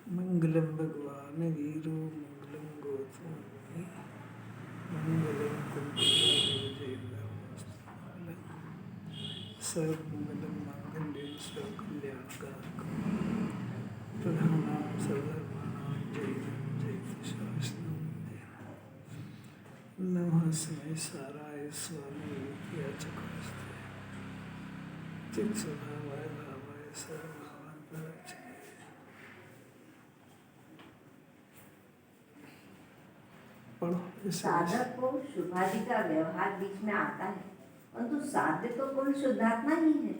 मंगलम भगवान वीरो मंगलम गौतम मंगलम कुंडलाभिजयंगम सर्वमंगलम मांगल्ये सर्वकल्याणकारकं प्रधानां सर्वधर्माणां जयते शास्त्रं नमः स्मै साराय स्वामी याचकास्ते चित्सभावाय भावाय सर्वभावान्तराय साधक को शुभादि का व्यवहार बीच में आता है, परंतु साध्य तो पूर्ण शुद्धात्मा ही है।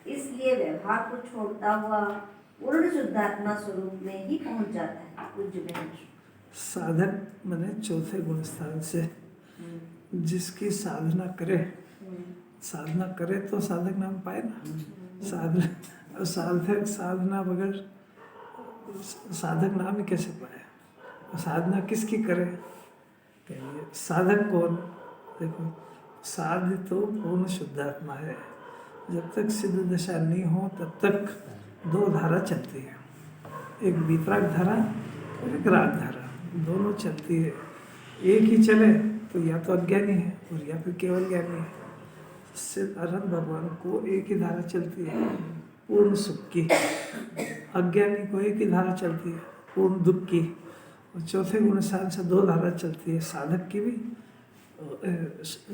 इसलिए व्यवहार को छोड़ता हुआ पूर्ण शुद्धात्मा स्वरूप में ही पहुंच जाता है। पूज्य बहन, साधक माने चौथे गुण स्थान से जिसकी साधना करे, साधना करे तो साधक नाम पाए ना। साधना बगैर साधक नाम ही कैसे पाए? साधना किसकी करे? साधक कौन? देखो, साध्य तो पूर्ण शुद्धात्मा है। जब तक सिद्ध दशा नहीं हो तब तक दो धारा चलती है, एक वितराग धारा और एक राग धारा, दोनों चलती है। एक ही चले तो या तो अज्ञानी है और या फिर केवल ज्ञानी है। सिद्ध अरहंत भगवान को एक ही धारा चलती है, पूर्ण सुख की। अज्ञानी को एक ही धारा चलती है, पूर्ण दुख की। और चौथे गुण स्थान से दो धारा चलती है, साधक की भी,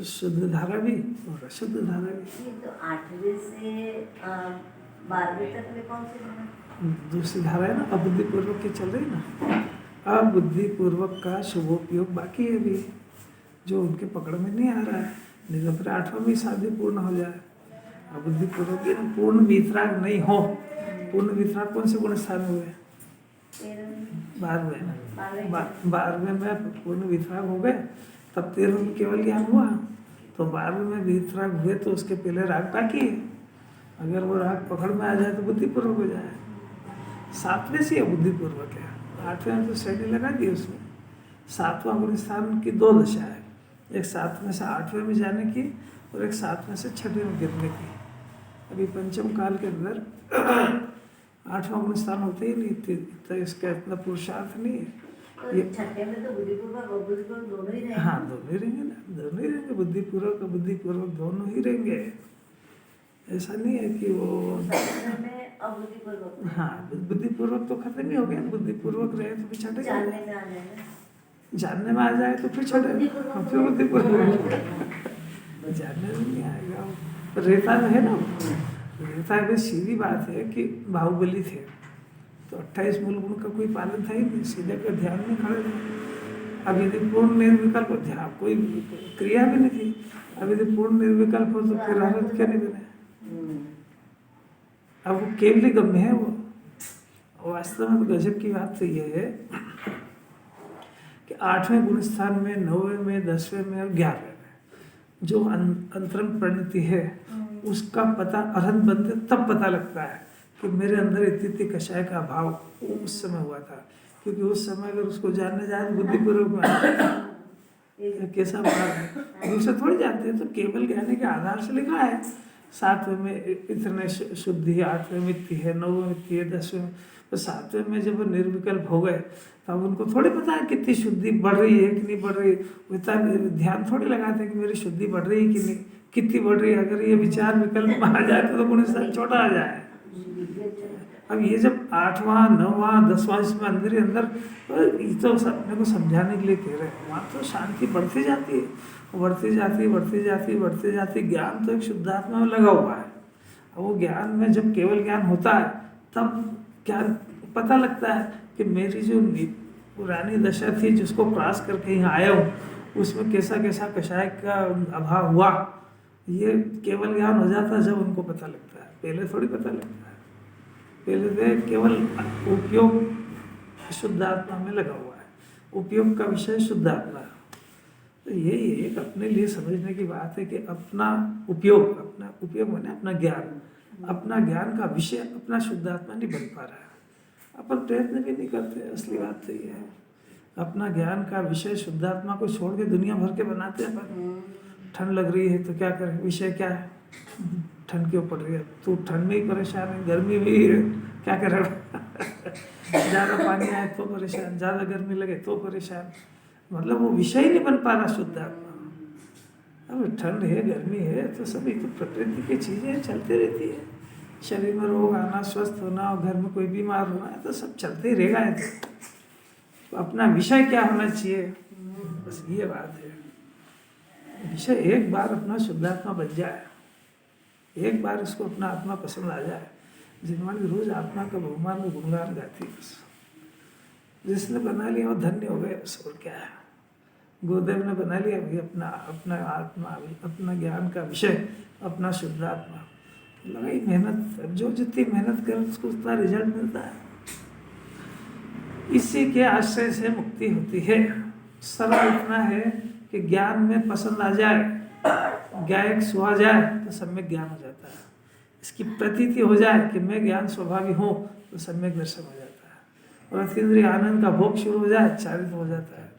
शुद्ध धारा भी और अशुद्ध धारा भी। ये तो 8वें से 12वें तक में कौन सी धारा? दूसरी धारा है ना, अबुद्धिपूर्वक की चल रही ना। अबुद्धिपूर्वक का शुभोपयोग बाकी है अभी, जो उनके पकड़ में नहीं आ रहा है। नहीं तो फिर 8वां भी शादी पूर्ण हो जाए। अबुद्धिपूर्वक पूर्ण वितराग नहीं हो। पूर्ण वितराग कौन से गुण स्थान हुए? 12वें में पूर्ण वितराग हो गए, तब 13वें में केवल ज्ञान हुआ। तो 12वें में वितराग हुए तो उसके पहले राग बाकी है। अगर वो राग पकड़ में आ जाए तो बुद्धिपूर्वक हो जाए। 7वें से बुद्धिपूर्वक है, 8वें में तो श्रेणी लगा दी उसमें। 7वां गुण स्थान की दो दशा है, एक 7वें से 8वें में जाने की और एक 7वें से 6वें में गिरने की। अभी पंचम काल के अंदर 8वां गुण स्थान होते ही नहीं, इतना इसका इतना पुरुषार्थ नहीं है। ये 6ठे में तो बुद्धिपूर्वक अबुद्धिपूर्वक दोनों ही रहेंगे। हाँ, दोनों ही रहेंगे ना, दोनों ही रहेंगे। बुद्धिपूर्वक अबुद्धिपूर्वक दोनों ही रहेंगे। ऐसा नहीं है कि वो अबुद्धिपूर्वक, हाँ, बुद्धिपूर्वक तो खत्म ही हो गया। बुद्धिपूर्वक रहे तो फिर छठे जानने में आ जाए, जानने में आ जाए तो फिर छठे, फिर बुद्धिपूर्वक जानने में नहीं आएगा। रेता में है ना, रेता में सीधी बात है कि बाहुबली थे तो 28 मूल गुण का कोई पालन था ही नहीं, सीधे पे ध्यान में खड़े थे। अब यदि पूर्ण निर्विकल्प ध्यान, कोई क्रिया भी नहीं थी, अब यदि पूर्ण निर्विकल्प हो तो फिर आनंद क्या नहीं बने? अब वो केवली गम्य है। वो वास्तव में गजब की बात तो ये है कि 8वें गुण स्थान में, 9वें में, 10वें में और 11वें में जो अंतरंग परिणति है, उसका पता अरहंत बनते तब पता लगता है कि मेरे अंदर इतनी कषाय का अभाव उस समय हुआ था। क्योंकि उस समय अगर उसको जानने जाए तो बुद्धिपूर्वक में कैसा भाव है, दूसरे थोड़ी जानते हैं। तो केवल ज्ञानी के आधार से लिखा है। 7वें में इतने शुद्धि है, 8वें में इतनी है, 9वें में इतनी है, 10वें में। तो 7वें में जब निर्विकल्प हो गए तब उनको थोड़ी पता है कितनी शुद्धि बढ़ रही है कि नहीं बढ़ रही। इतना ध्यान थोड़ी लगाते हैं कि मेरी शुद्धि बढ़ रही है कि नहीं, कितनी बढ़ रही है। अगर ये विचार विकल्प में आ जाए तो गुण स्थान छोटा आ जाए। अब ये जब 8वां, 9वां, 10वां इसमें अंदर ही अंदर, ये तो अपने को समझाने के लिए कह रहे हैं। वहाँ तो शांति बढ़ती जाती है, बढ़ती जाती बढ़ती जाती बढ़ती जाती। ज्ञान तो एक शुद्धात्मा में लगा हुआ है। अब वो ज्ञान में जब केवल ज्ञान होता है तब ज्ञान पता लगता है कि मेरी जो पुरानी दशा थी जिसको क्रॉस करके यहाँ आया हूँ, उसमें कैसा कैसा कषाय का अभाव हुआ। ये केवल ज्ञान हो जाता है जब उनको पता लगता है, पहले थोड़ी पता लगता है। पहले तो केवल उपयोग शुद्धात्मा में लगा हुआ है, उपयोग का विषय शुद्धात्मा है। तो यही एक अपने लिए समझने की बात है कि अपना उपयोग माने अपना ज्ञान, अपना ज्ञान का विषय अपना शुद्धात्मा नहीं बन पा रहा है। अपन प्रयत्न भी नहीं करते। असली बात तो ये है, अपना ज्ञान का विषय शुद्धात्मा को छोड़ के दुनिया भर के बनाते हैं अपन। ठंड लग रही है तो क्या करें, विषय क्या है? ठंड क्यों पड़ रही है? तू ठंड में ही परेशान है, गर्मी में ही है, क्या करेगा? ज़्यादा पानी आए तो परेशान, ज़्यादा गर्मी लगे तो परेशान, मतलब वो विषय ही नहीं बन पा रहा शुद्ध आत्मा। अब ठंड है, गर्मी है, तो सभी तो प्रकृति की चीज़ें चलती रहती है। शरीर में रोग आना, स्वस्थ होना, और घर में कोई बीमार होना है, तो सब चलते ही रहेगा। है तो अपना विषय क्या होना चाहिए, बस ये बात है। विषय एक बार अपना शुद्धात्मा बन जाए, एक बार उसको अपना आत्मा पसंद आ जाए। जिनवाणी रोज आत्मा का बहुमान में गुणगान गाती है, बस जिसने बना लिया वो धन्य हो गए, बस। और क्या है, गुरुदेव ने बना लिया भी अपना अपना आत्मा, अपना ज्ञान का विषय, अपना शुद्धात्मा। लगाई मेहनत, जो जितनी मेहनत करे उसको उतना रिजल्ट मिलता है। इसी के आश्रय से मुक्ति होती है। सरल इतना है कि ज्ञान में पसंद आ जाए, ज्ञायक सुहा जाए तो सम्यक ज्ञान हो जाता है। इसकी प्रतीति हो जाए कि मैं ज्ञान स्वभावी हूँ तो सम्यक दर्शन हो जाता है। और अतीन्द्रिय आनंद का भोग शुरू हो जाए, चारित हो जाता है।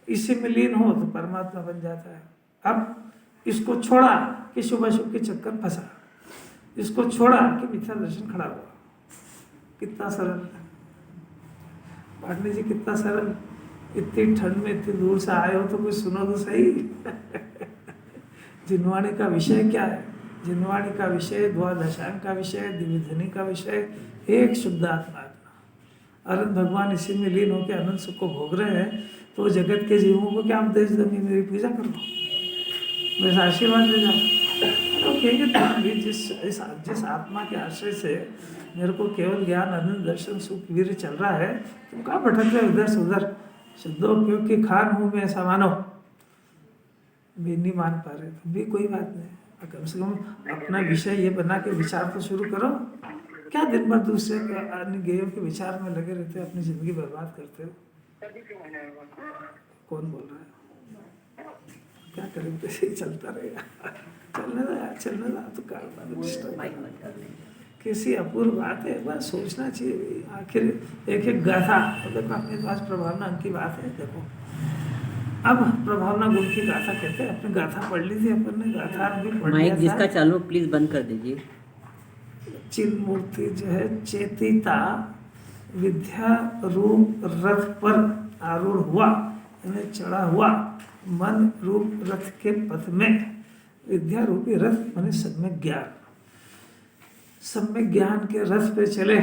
इसी में लीन हो तो परमात्मा बन जाता है। अब इसको छोड़ा कि शुभ अशुभ के चक्कर फंसा, इसको छोड़ा कि मिथ्या दर्शन खड़ा हुआ। कितना सरल पाटनी जी, कितना सरल। इतनी ठंड में इतनी दूर से आए हो तो कुछ सुनो तो सही। जिनवाणी का विषय क्या है? जिनवाणी का विषय, द्वादशांग का विषय, दिव्यध्वनि का विषय, एक शुद्ध आत्मा। अनंत भगवान इसी में लीन होकर अनंत सुख को भोग रहे हैं, तो जगत के जीवों को क्या उपदेश देंगे? मेरी पूजा कर दो, मेरे आशीर्वाद दे जाओ। तो कहेंगे तुम भी जिस आत्मा के आश्रय से मेरे को केवल ज्ञान, अनंत दर्शन, सुख, वीर चल रहा है, तुम कहाँ भटक रहे इधर से उधर? शुद्धो क्योंकि खान हूँ मैं, ऐसा मानो। भी नहीं मान पा रहे तो भी कोई बात नहीं, कम से कम अपना विषय ये बना के विचार तो शुरू करो। क्या दिन भर दूसरे के अन्य गेयों के विचार में लगे रहते हो, अपनी जिंदगी बर्बाद करते हो। कौन बोल रहा है? क्या करें, तो ऐसे ही चलता रहेगा। चलने दो यार, चलने दो। तो कैसी अपूर्व बात है, एक बार सोचना चाहिए। आखिर एक एक गाथा, तो देखो अपने पास प्रभावना अंक की बात है। देखो अब प्रभावना गुण की गाथा कहते हैं, अपनी गाथा पढ़ ली थी अपन ने, गाथा भी पढ़ लिया था। जिसका चालू प्लीज बंद कर दीजिए। चिन्ह मूर्ति जो है, चेतिता विद्या रूप रथ पर आरूढ़ हुआ, यानी चढ़ा हुआ, मन रूप रथ के पथ में। विद्या रूपी रथ माने सम्यक ज्ञान, सम्यक ज्ञान के रथ पे चले,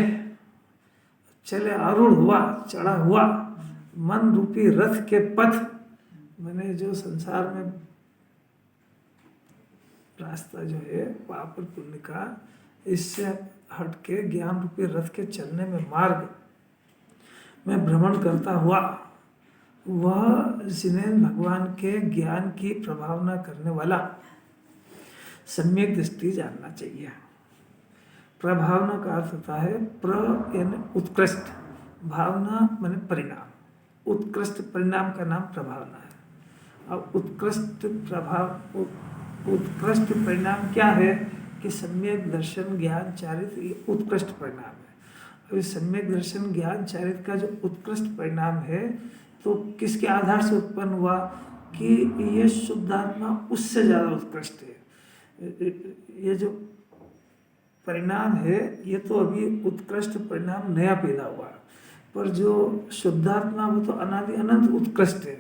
आरूढ़ हुआ, चढ़ा हुआ। मन रूपी रथ के पथ माने जो संसार में रास्ता जो है पाप और पुण्य का, इससे हट के ज्ञान रूपी रथ के चलने में, मार्ग में भ्रमण करता हुआ, वह जिन्हें भगवान के ज्ञान की प्रभावना करने वाला सम्यक दृष्टि जानना चाहिए। प्रभावना का अर्थ होता है प्र यानी उत्कृष्ट, भावना माने परिणाम, उत्कृष्ट परिणाम का नाम प्रभावना है। अब उत्कृष्ट परिणाम क्या है कि सम्यक दर्शन ज्ञान चारित, ये उत्कृष्ट परिणाम है। अब इस सम्यक दर्शन ज्ञान चारित का जो उत्कृष्ट परिणाम है, तो किसके आधार से उत्पन्न हुआ कि ये शुद्धात्मा उससे ज़्यादा उत्कृष्ट है। ये जो परिणाम है, ये तो अभी उत्कृष्ट परिणाम नया पैदा हुआ, पर जो शुद्धात्मा वो तो अनादि अनंत उत्कृष्ट है।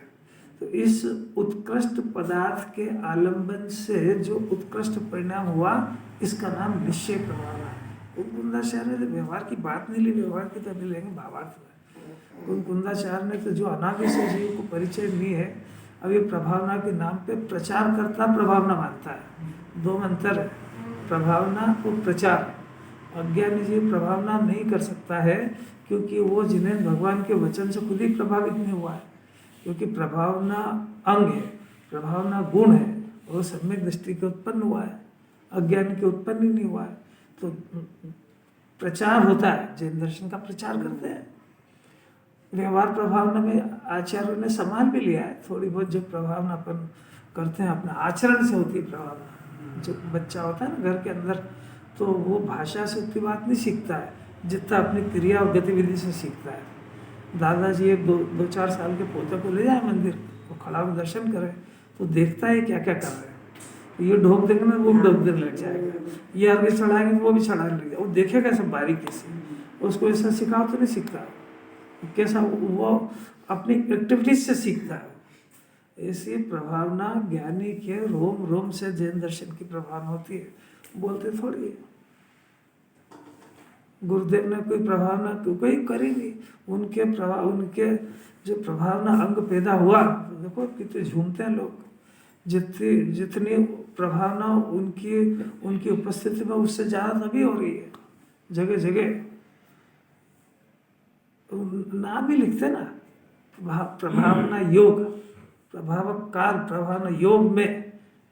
तो इस उत्कृष्ट पदार्थ के आलंबन से जो उत्कृष्ट परिणाम हुआ, इसका नाम निश्चय प्रभावना है। कुंदाचार्य ने व्यवहार की बात नहीं ली, व्यवहार की तो लेंगे भावार्थ में। कुंदाचार्य ने तो जो अनादि से जीव को परिचय नहीं है, अब ये प्रभावना के नाम पे प्रचार करता प्रभावना मानता है। दो अंतर है, प्रभावना और प्रचार। अज्ञानी जीव प्रभावना नहीं कर सकता है, क्योंकि वो जिन्हें भगवान के वचन से खुद ही प्रभावित नहीं हुआ है। क्योंकि प्रभावना अंग है, प्रभावना गुण है, वो सम्यक दृष्टि के उत्पन्न हुआ है, अज्ञान के उत्पन्न ही नहीं हुआ है। तो प्रचार होता है, जैन दर्शन का प्रचार करते हैं। व्यवहार प्रभावना में आचार्यों ने संभाल भी लिया है, थोड़ी बहुत जो प्रभावना अपन करते हैं अपना आचरण से होती है प्रभावना। जो बच्चा होता है ना घर के अंदर, तो वो भाषा से उतनी बात नहीं सीखता है जितना अपनी क्रिया और गतिविधि से सीखता है। दादाजी एक दो 4 साल के पोते को ले जाए मंदिर, वो खड़ा हो दर्शन करे, तो देखता है क्या क्या कर रहे हैं। ये ढोक देखना, वो ढोक देने लग जाएगा, ये आगे चढ़ाएंगे वो भी चढ़ाने लग जाएगा, वो देखेगा सब बारीकी से। उसको ऐसा सिखाओ तो नहीं सीखता, कैसा वो अपनी एक्टिविटीज से सीखता है। ऐसी प्रभावना ज्ञानी के रोम रोम से जैन दर्शन की प्रभावना होती है, बोलते थोड़ी है। गुरुदेव ने कोई प्रभावना कोई करी नहीं, उनके जो प्रभावना अंग पैदा हुआ, देखो कितने झूमते हैं लोग। जितनी प्रभावना उनकी उपस्थिति में उससे ज़्यादा तभी हो रही है जगह जगह। नाम भी लिखते ना, प्रभावना योग, प्रभावकार प्रभावना योग में,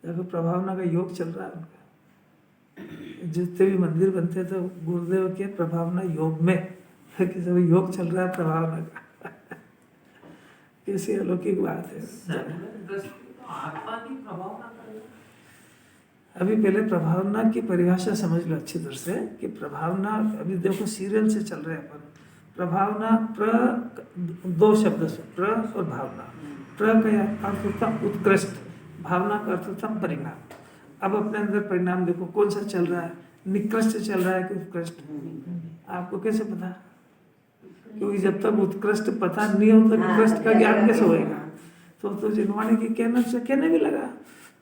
देखो प्रभावना का योग चल रहा है उनका। जितने भी मंदिर बनते तो गुरुदेव के प्रभावना योग में, कि सब योग चल रहा है प्रभावना का। कैसी अलौकिक बात है। अभी पहले प्रभावना की परिभाषा समझ लो अच्छी तरह से कि प्रभावना, अभी देखो सीरियल से चल रहे हैं अपन। प्रभावना दो शब्द से, प्र और भावना। प्र का अर्थ होता उत्कृष्ट, भावना का अर्थ होता परिणाम। अब अपने अंदर परिणाम देखो कौन सा चल रहा है, निकृष्ट चल रहा है कि उत्कृष्ट, आपको कैसे पता? क्योंकि जब तक उत्कृष्ट पता नहीं हो तो निकृष्ट का ज्ञान कैसे होएगा? तो जिनवाणी की कहने भी लगा,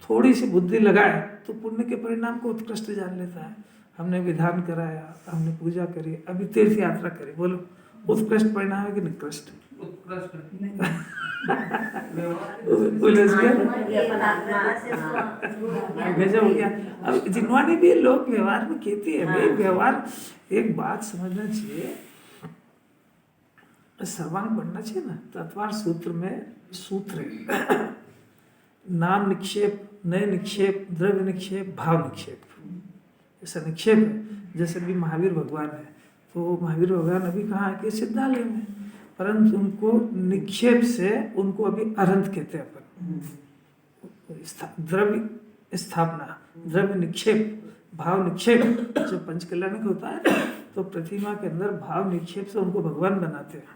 थोड़ी सी बुद्धि लगाए तो पुण्य के परिणाम को उत्कृष्ट जान लेता है। हमने विधान कराया, हमने पूजा करी, अभी तीर्थ यात्रा करी, बोलो उत्कृष्ट परिणाम है कि निकृष्ट? गजब हो गया। अब जिनवाणी भी लोग व्यवहार में कहती है, भाई व्यवहार, एक बात समझना चाहिए, सर्वांग पढ़ना चाहिए ना। तत्वार सूत्र में सूत्र है, नाम निक्षेप, नए निक्षेप, द्रव्य निक्षेप, भाव निक्षेप, ऐसा निक्षेप है। जैसे भी महावीर भगवान है, तो महावीर भगवान अभी कहाँ है कि सिद्धालय में, परंतु उनको निक्षेप से उनको अभी अरहंत कहते हैं अपन। द्रव्य स्थापना, द्रव्य निक्षेप, भाव निक्षेप जो पंचकल्याणिक होता है, तो प्रतिमा के अंदर भाव निक्षेप से उनको भगवान बनाते हैं।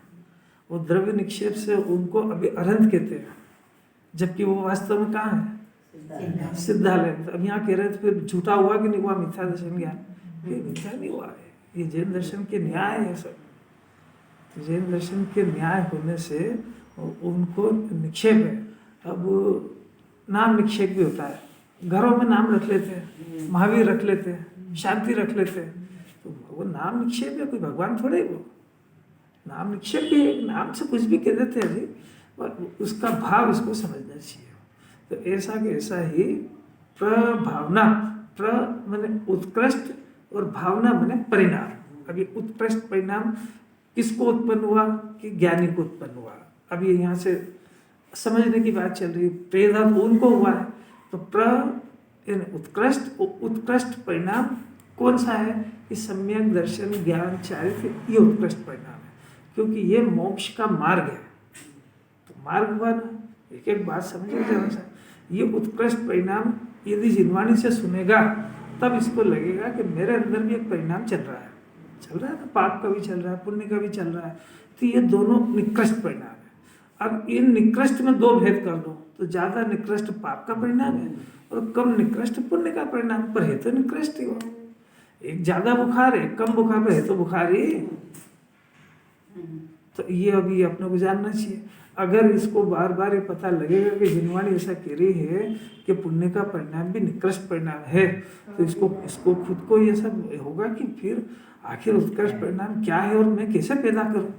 वो द्रव्य निक्षेप से उनको अभी अरहंत कहते हैं, जबकि वो वास्तव में कहाँ है? सिद्धालय। तो अब यहाँ कह रहे थे फिर झूठा हुआ कि नहीं हुआ मिथ्या दर्शन ज्ञान? ये मिथ्या नहीं हुआ है, ये जैन दर्शन के न्याय है सब। जैन दर्शन के न्याय होने से उनको निक्षेप है। अब नाम निक्षेप भी होता है, घरों में नाम रख लेते हैं, महावीर रख लेते हैं, शांति रख लेते हैं, तो वो नाम निक्षेप है, कोई भगवान थोड़े। वो नाम निक्षेप भी है, नाम से कुछ भी कह देते हैं जी, और उसका भाव इसको समझना चाहिए। तो ऐसा कि ऐसा ही प्रभावना, प्र माने उत्कृष्ट और भावना माने परिणाम। अभी उत्कृष्ट परिणाम किसको उत्पन्न हुआ कि ज्ञानी को उत्पन्न हुआ। अब ये यहाँ से समझने की बात चल रही है, प्रेदा तो उनको हुआ है, तो उत्कृष्ट परिणाम कौन सा है कि सम्यक दर्शन ज्ञान चारित्र, ये उत्कृष्ट परिणाम है, क्योंकि ये मोक्ष का मार्ग है। तो मार्ग हुआ ना, एक एक बात समझिए जरा सा। ये उत्कृष्ट परिणाम यदि जिनवाणी से सुनेगा तब इसको लगेगा कि मेरे अंदर भी एक परिणाम चल रहा है ना, पाप का भी चल रहा है, पुण्य का भी चल रहा है। तो ये दोनों निकृष्ट परिणाम है। अब इन निकृष्ट में दो भेद कर दो, तो ज़्यादा निकृष्ट पाप का परिणाम है और कम निकृष्ट पुण्य का परिणाम, पर है तो निकृष्ट ही वो। एक ज़्यादा बुखार है, कम बुखार पर है तो बुखार ही। तो ये अभी अपने को जानना चाहिए। अगर इसको बार बार ये पता लगेगा कि जिनवाणी ऐसा कह रही है कि पुण्य का परिणाम भी निकृष्ट परिणाम है, तो इसको खुद को ये सब होगा कि फिर आखिर उत्कृष्ट परिणाम क्या है और मैं कैसे पैदा करूं।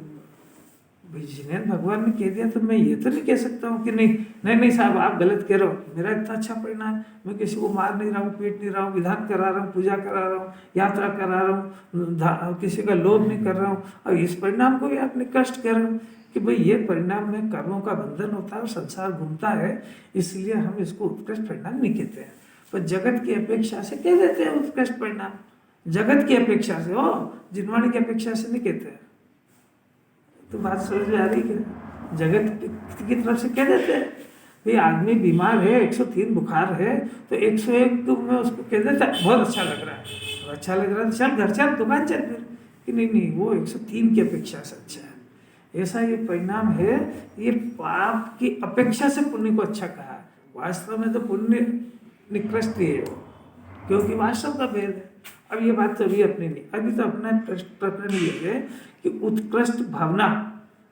जिन्हें भगवान ने कह दिया तो मैं ये तो नहीं कह सकता हूँ कि नहीं साहब आप गलत कह रहे हो, मेरा इतना अच्छा परिणाम, मैं किसी को मार नहीं रहा हूँ, पीट नहीं रहा हूँ, विधान करा रहा हूँ, पूजा करा रहा हूँ, यात्रा करा रहा हूँ, किसी का लोभ नहीं कर रहा हूँ, और इस परिणाम को भी आप निकृष्ट कह रहे हो कि भाई ये परिणाम में कर्मों का बंधन होता है और संसार घूमता है, इसलिए हम इसको उत्कृष्ट परिणाम नहीं कहते हैं। पर जगत की अपेक्षा से कह देते हैं उत्कृष्ट परिणाम, जगत की अपेक्षा से, जिनवाणी की अपेक्षा से नहीं कहते हैं। तो बात समझ में आ रही है? जगत की तरफ से कह देते हैं भाई आदमी बीमार है, 103 बुखार है, तो 101 तो मैं उसको कह देता है बहुत अच्छा लग रहा है, और अच्छा लग रहा है तो चल घर चल, दुकान चल फिर, कि नहीं वो 103 की अपेक्षा से अच्छा है। ऐसा ये परिणाम है, ये पाप की अपेक्षा से पुण्य को अच्छा कहा है। वास्तव में तो पुण्य निकृष्ट ही है, क्योंकि वास्तव का भेद है। अब ये बात तो अभी अपनी नहीं, अभी तो अपना प्रकरण ये है कि उत्कृष्ट भावना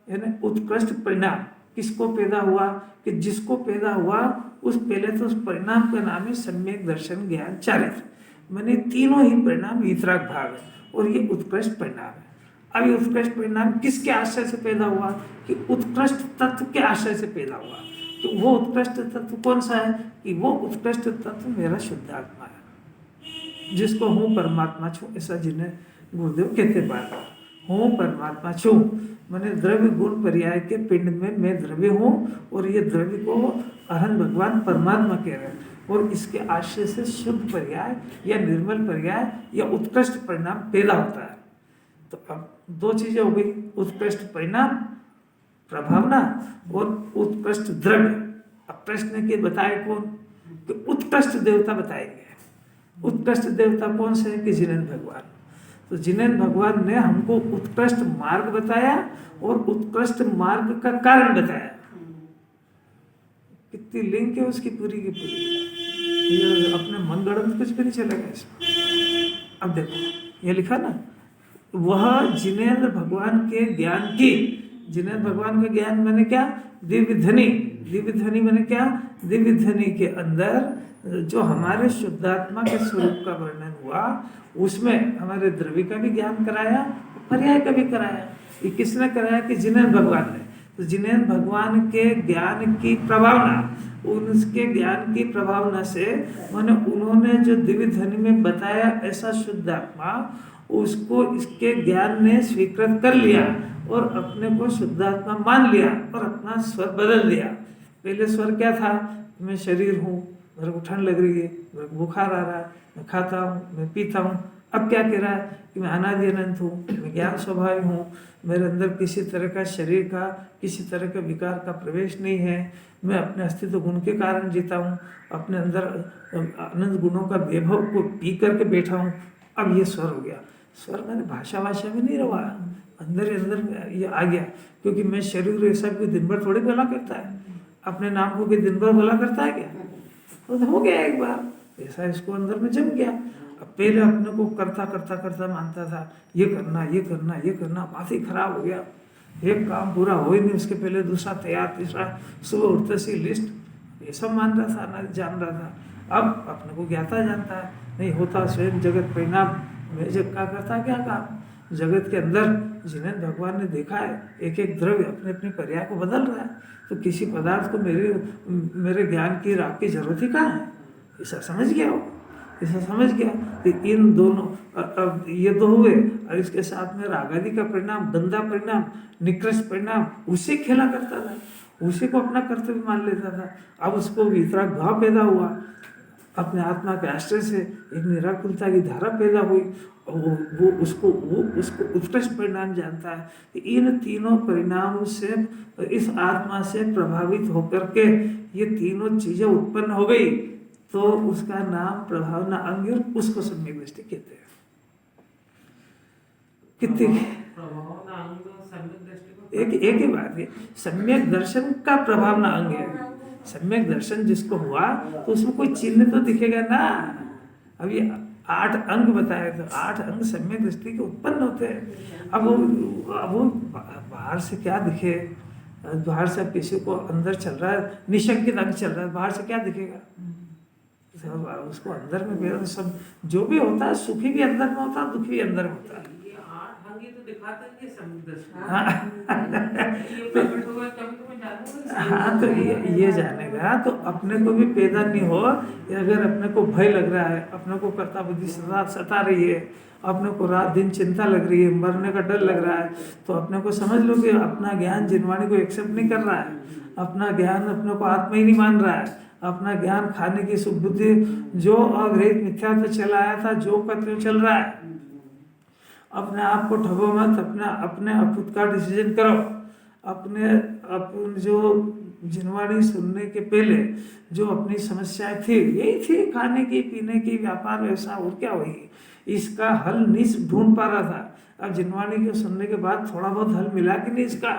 यानी उत्कृष्ट परिणाम किसको पैदा हुआ, कि जिसको पैदा हुआ उस पहले तो उस परिणाम का नाम है सम्यक दर्शन ज्ञान चारित्र। मैंने तीनों ही परिणाम वितराग भाव है और ये उत्कृष्ट परिणाम है। अब ये उत्कृष्ट परिणाम किसके आश्रय से पैदा हुआ, कि उत्कृष्ट तत्व के आश्रय से पैदा हुआ। तो वो उत्कृष्ट तत्व कौन सा है, कि वो उत्कृष्ट तत्व मेरा शुद्ध आत्मा है, जिसको हूँ परमात्मा छू, ऐसा जिन्हें गुरुदेव कहते बार हूँ परमात्मा छू। मैंने द्रव्य गुण पर्याय के पिंड में मैं द्रव्य हूँ और ये द्रव्य को अहम भगवान परमात्मा कह रहे हैं, और इसके आश्रय से शुद्ध पर्याय या निर्मल पर्याय या उत्कृष्ट परिणाम पैदा होता है। तो अब दो चीजें हो गई, उत्कृष्ट परिणाम प्रभावना और उत्कृष्ट द्रव्य। अब प्रश्न के बताए कौन, कि उत्कृष्ट देवता बताएंगे। उत्कृष्ट देवता कौन से हैं, कि जिनेंद्र भगवान। तो जिनेंद्र भगवान ने हमको उत्कृष्ट मार्ग बताया और उत्कृष्ट मार्ग का कारण बताया। कितनी लिंक है उसकी पूरी की पूरी, ये अपने मनगढ़ंत में कुछ भी नहीं चलेगा इसमें। अब देखो ये लिखा ना, वह जिनेंद्र भगवान के ज्ञान की, जिनेंद्र भगवान का ज्ञान मैंने क्या, दिव्य ध्वनि, दिव्य ध्वनि मैंने क्या, दिव्य ध्वनि के अंदर जो हमारे शुद्धात्मा के स्वरूप का वर्णन हुआ, उसमें हमारे द्रव्य का भी ज्ञान कराया, पर्याय का भी कराया। ये किसने कराया, कि जिनेंद्र भगवान ने। तो जिनेंद्र भगवान के ज्ञान की प्रभावना, उनके ज्ञान की प्रभावना से मैंने उन्होंने जो दिव्य ध्वनि में बताया ऐसा शुद्ध आत्मा, उसको इसके ज्ञान ने स्वीकृत कर लिया और अपने को शुद्धात्मा मान लिया और अपना स्वर बदल दिया। पहले स्वर क्या था, मैं शरीर हूँ, मेरे को ठंड लग रही है, मेरे को बुखार आ रहा है, मैं खाता हूँ, मैं पीता हूँ। अब क्या कह रहा है, कि मैं अनादि अनंत हूँ, मैं ज्ञान स्वभाव हूँ, मेरे अंदर किसी तरह का शरीर का, किसी तरह का विकार का प्रवेश नहीं है, मैं अपने अस्तित्व गुण के कारण जीता हूँ, अपने अंदर अनंत गुणों का वैभव को पी करके बैठा हूँ। अब ये स्वर हो गया। स्वर मैंने भाषा में नहीं रहा, अंदर ही अंदर ये आ गया। क्योंकि मैं शरीर ऐसा भी दिन भर थोड़ी भला करता है, अपने नाम को कि दिन भर भला करता है क्या, तो हो गया एक बार ऐसा, इसको अंदर में जम गया। अब पहले अपने को करता मानता था, ये करना ये करना ये करना, बात ही खराब हो गया। एक काम पूरा हो ही नहीं, उसके पहले दूसरा तैयार, तीसरा, सुबह उठते सी लिस्ट, ये सब मान रहा था, ना जान रहा था। अब अपने को ज्ञाता जानता है, नहीं होता स्वयं जगत परिणाम, मैं जग का करता क्या काम। जगत के अंदर जिन्हें भगवान ने देखा है, एक एक द्रव्य अपने अपने पर्याय को बदल रहा है, तो किसी पदार्थ को मेरे ज्ञान की राग की जरूरत ही कहाँ है। ऐसा समझ गया हो, ऐसा समझ गया कि इन दोनों, अब ये दो हुए और इसके साथ में राग आदि का परिणाम, गंदा परिणाम, निकृष्ट परिणाम, उसे खेला करता था, उसी को अपना कर्तव्य मान लेता था। अब उसको वितराग भाव पैदा हुआ, अपने आत्मा के आश्रय से एक निराकुलता की धारा पैदा हुई, और वो उसको उत्कृष्ट परिणाम जानता है कि इन तीनों परिणामों से, इस आत्मा से प्रभावित होकर के ये तीनों चीजें उत्पन्न हो गई, तो उसका नाम प्रभावना अंग, उसको सम्यक दृष्टि कहते हैं। कितनी एक ही बात है, सम्यक दर्शन का प्रभावना अंग है। सम्यक दर्शन जिसको हुआ तो उसमें कोई चिन्ह तो दिखेगा ना। अब ये 8 अंग बताए, तो 8 अंग सम्यक दृष्टि के उत्पन्न होते हैं। अब वो बाहर से क्या दिखे, बाहर से किसी को अंदर चल रहा है, निशंकित अंग चल रहा है, बाहर से क्या दिखेगा, उसको अंदर में मेरा सब जो भी होता है, सुखी भी अंदर में होता है, दुखी भी अंदर में होता है। हाँ, तो ये जानेगा तो अपने को भी पैदा नहीं हो। अगर अपने को भय लग रहा है, अपने को कर्ता बुद्धि सता रही है, अपने को रात दिन चिंता लग रही है, मरने का डर लग रहा है, तो अपने को समझ लो कि अपना ज्ञान जिनवाणी को एक्सेप्ट नहीं कर रहा है, अपना ज्ञान अपने को आत्मा ही नहीं मान रहा है, अपना ज्ञान खाने की सुख बुद्धि जो अग्रहित मिथ्या पे चला आया था, जो का त्यों चल रहा है। अपने आप को ठगो मत, अपने खुद का डिसीजन करो। अपने जो जिनवाणी सुनने के पहले जो अपनी समस्याएं थी, यही थी, खाने की, पीने की, व्यापार व्यवसाय, और क्या हुई, इसका हल नहीं ढूंढ पा रहा था। अब जिनवाणी को सुनने के बाद थोड़ा बहुत हल मिला कि नहीं, इसका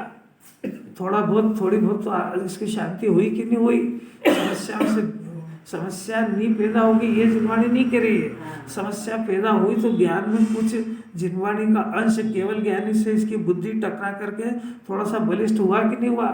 थोड़ी बहुत तो इसकी शांति हुई कि नहीं हुई, समस्या नहीं पैदा होगी ये जिनवाणी नहीं कह रही है। हाँ। समस्या पैदा हुई तो ज्ञान में कुछ जिनवाणी का अंश केवल ज्ञानी से इसकी बुद्धि टकरा करके थोड़ा सा बलिष्ठ हुआ कि नहीं हुआ।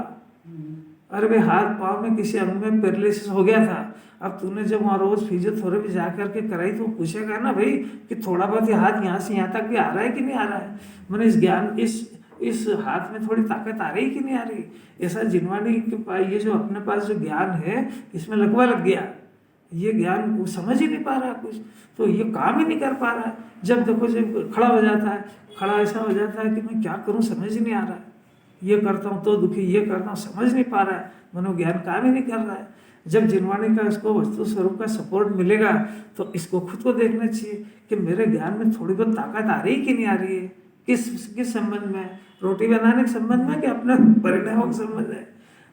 अरे भाई हाथ पाँव में किसी अंग में पैरालिसिस हो गया था, अब तूने जब वहाँ रोज फिजियोथेरेपी जा करके कराई तो पूछेगा ना भाई कि थोड़ा बहुत ये हाथ यहाँ से यहाँ तक भी आ रहा है कि नहीं आ रहा है। मैंने इस ज्ञान इस हाथ में थोड़ी ताकत आ रही कि नहीं आ रही। ऐसा जिनवाणी के पास ये जो अपने पास जो ज्ञान है इसमें लकवा लग गया, ये ज्ञान वो समझ ही नहीं पा रहा कुछ, तो ये काम ही नहीं कर पा रहा है। जब देखो जब खड़ा हो जाता है, खड़ा ऐसा हो जाता है कि मैं क्या करूँ समझ ही नहीं आ रहा है, ये करता हूँ तो दुखी, ये करता हूँ समझ नहीं पा रहा है, मनोज्ञान काम ही नहीं कर रहा है। जब जिनवाणी का इसको वस्तु स्वरूप का सपोर्ट मिलेगा तो इसको खुद को देखना चाहिए कि मेरे ज्ञान में थोड़ी बहुत ताकत आ रही कि नहीं आ रही है। किस संबंध में, रोटी बनाने के संबंध में कि अपने परिणामों के संबंध में,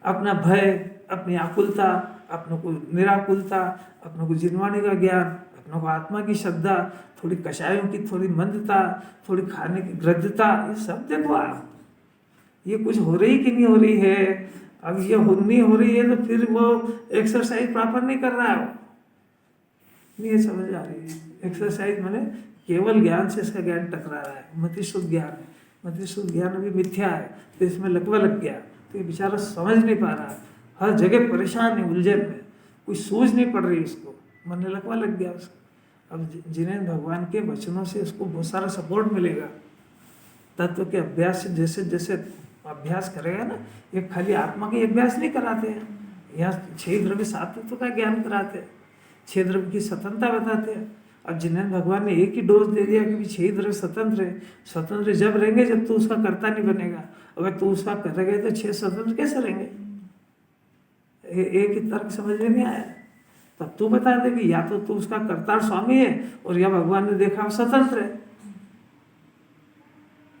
अपना भय, अपनी आकुलता, अपनों को निराकुलता, अपनों को जिनवाणी का ज्ञान, अपनों को आत्मा की श्रद्धा, थोड़ी कषायों की थोड़ी मंदता, थोड़ी खाने की गृद्धता, ये सब देखो आप, ये कुछ हो रही कि नहीं हो रही है। अब ये नहीं हो रही है तो फिर वो एक्सरसाइज प्रॉपर नहीं कर रहा है, नहीं ये समझ आ रही है। एक्सरसाइज मैंने केवल ज्ञान से इसका ज्ञान टकरा रहा है, मतिशुद्ध ज्ञान है, मतिशुद्ध ज्ञान अभी मिथ्या है तो इसमें लकवा लग गया, तो ये बेचारा समझ नहीं पा रहा है, हर जगह परेशान है, उलझन में, कोई सूझ नहीं पड़ रही इसको, मन में लकवा लग गया उसको। अब जिन्हें भगवान के वचनों से इसको बहुत सारा सपोर्ट मिलेगा, तत्व के अभ्यास से जैसे जैसे अभ्यास करेगा ना, ये खाली आत्मा के अभ्यास नहीं कराते हैं, यहाँ 6 द्रव्य 7 तत्व का ज्ञान कराते हैं, 6 द्रव्य की स्वतंत्रता बताते हैं। अब जिन्हें भगवान ने एक ही डोज दे दिया कि 6 द्रव्य स्वतंत्र है, स्वतंत्र जब रहेंगे जब तू उसका कर्ता नहीं बनेगा, अगर तू उसका करेगा तो 6 स्वतंत्र कैसे रहेंगे। एक ही तर्क समझ में नहीं आया, तब तू बता दे कि या तो तू उसका कर्ता स्वामी है और या भगवान ने देखा स्वतंत्र है।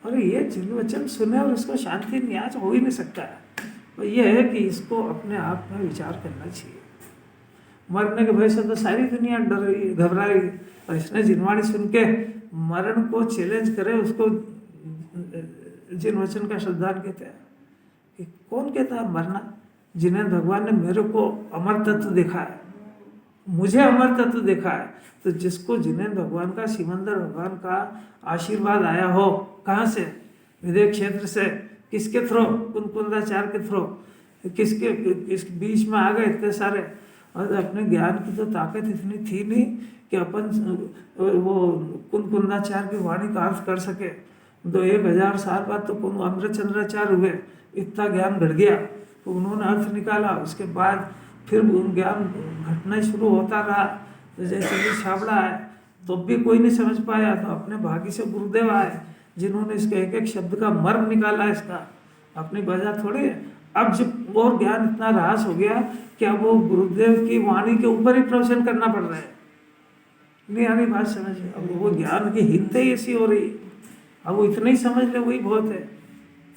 और ये जिन वचन सुने और इसको शांति न्याज हो ही नहीं सकता है, तो ये है कि इसको अपने आप में विचार करना चाहिए। मरने के भय से तो सारी दुनिया डर रही, घबरा रही, और इसने जिनवाणी सुन के मरण को चैलेंज करे, उसको जिन वचन का श्रद्धान कहते हैं कि कौन कहता है मरना। जिन्हें भगवान ने मेरे को अमर तत्व देखा है, मुझे अमर तत्व देखा है, तो जिसको जिन्हें भगवान का सिमंदर भगवान का आशीर्वाद आया हो, कहाँ से, विदेह क्षेत्र से, किसके थ्रो, कुंदाचार्य के थ्रो, किस बीच में आ गए इतने सारे, और अपने ज्ञान की तो ताकत इतनी थी नहीं कि अपन वो कुंदाचार्य की वाणी का अर्थ कर सके। 1000 साल बाद तो अमृतचंद्राचार्य हुए, इतना ज्ञान घट गया तो उन्होंने अर्थ निकाला, उसके बाद फिर ज्ञान घटना शुरू होता रहा। तो जैसे छाबड़ा है तो भी कोई नहीं समझ पाया, तो अपने भाग्य से गुरुदेव आए जिन्होंने इसके एक एक शब्द का मर्म निकाला, इसका अपनी वजह थोड़ी। अब जब और ज्ञान इतना ह्रास हो गया कि अब वो गुरुदेव की वाणी के ऊपर ही प्रवचन करना पड़ रहा है, नहीं आनी बात समझ। अब वो ज्ञान की हिंते ही ऐसी हो रही, अब वो इतना ही समझ ले वही बहुत है।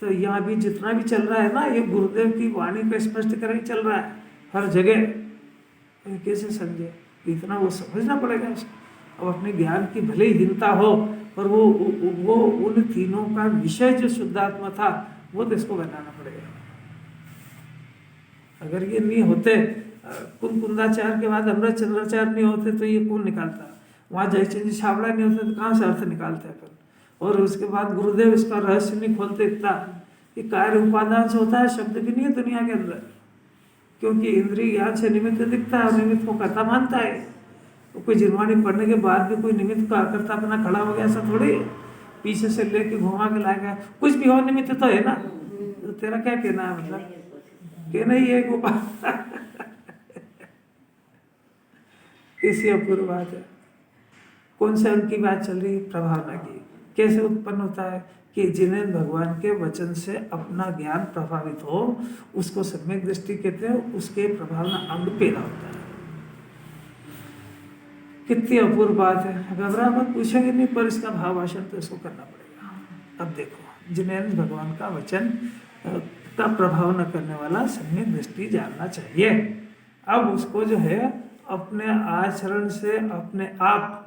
तो यहाँ भी जितना भी चल रहा है ना, ये गुरुदेव की वाणी का स्पष्टीकरण चल रहा है हर जगह, कैसे समझे, इतना वो समझना पड़ेगा उसको। अब अपने ज्ञान की भले ही हिंता हो, पर वो उन तीनों का विषय जो शुद्धात्मा था वो तो इसको बनाना पड़ेगा। अगर ये नहीं होते, कुंदाचार्य के बाद अमृतचंद्राचार्य नहीं होते तो ये कौन निकालता, वहाँ जयचंद छाबड़ा नहीं होते तो कहाँ से अर्थ निकालते अपन। और उसके बाद गुरुदेव इसका रहस्य नहीं खोलते इतना कि कार्य उपादान से होता है, शब्द भी नहीं है दुनिया के अंदर, क्योंकि इंद्रिय ज्ञान से निमित्त दिखता है, निमित्त को कर्ता मानता है। तो कोई जिनवाणी पढ़ने के बाद भी कोई निमित्त का कर्ता अपना खड़ा हो गया, ऐसा थोड़ी पीछे से लेके घुमा के लाएगा, कुछ भी हो निमित्त तो है ना। तो तेरा क्या कहना है, मतलब कहना ही है गोपाल कैसी अपूर्व बात है। कौन से अंक की बात चल रही, प्रभावना की। कैसे उत्पन्न होता है कि जिन्हें भगवान के वचन से अपना ज्ञान प्रभावित हो, उसको सम्यक दृष्टि कहते हैं, उसके प्रभावना अंग पैदा होता है। कितनी अपूर्व बात है, घबरा मत, पूछेंगे नहीं, पर इसका भाव भाषण तो इसको करना पड़ेगा। अब देखो, जिन्हें भगवान का वचन का प्रभाव न करने वाला सम्यक दृष्टि जानना चाहिए। अब उसको जो है अपने आचरण से, अपने आप,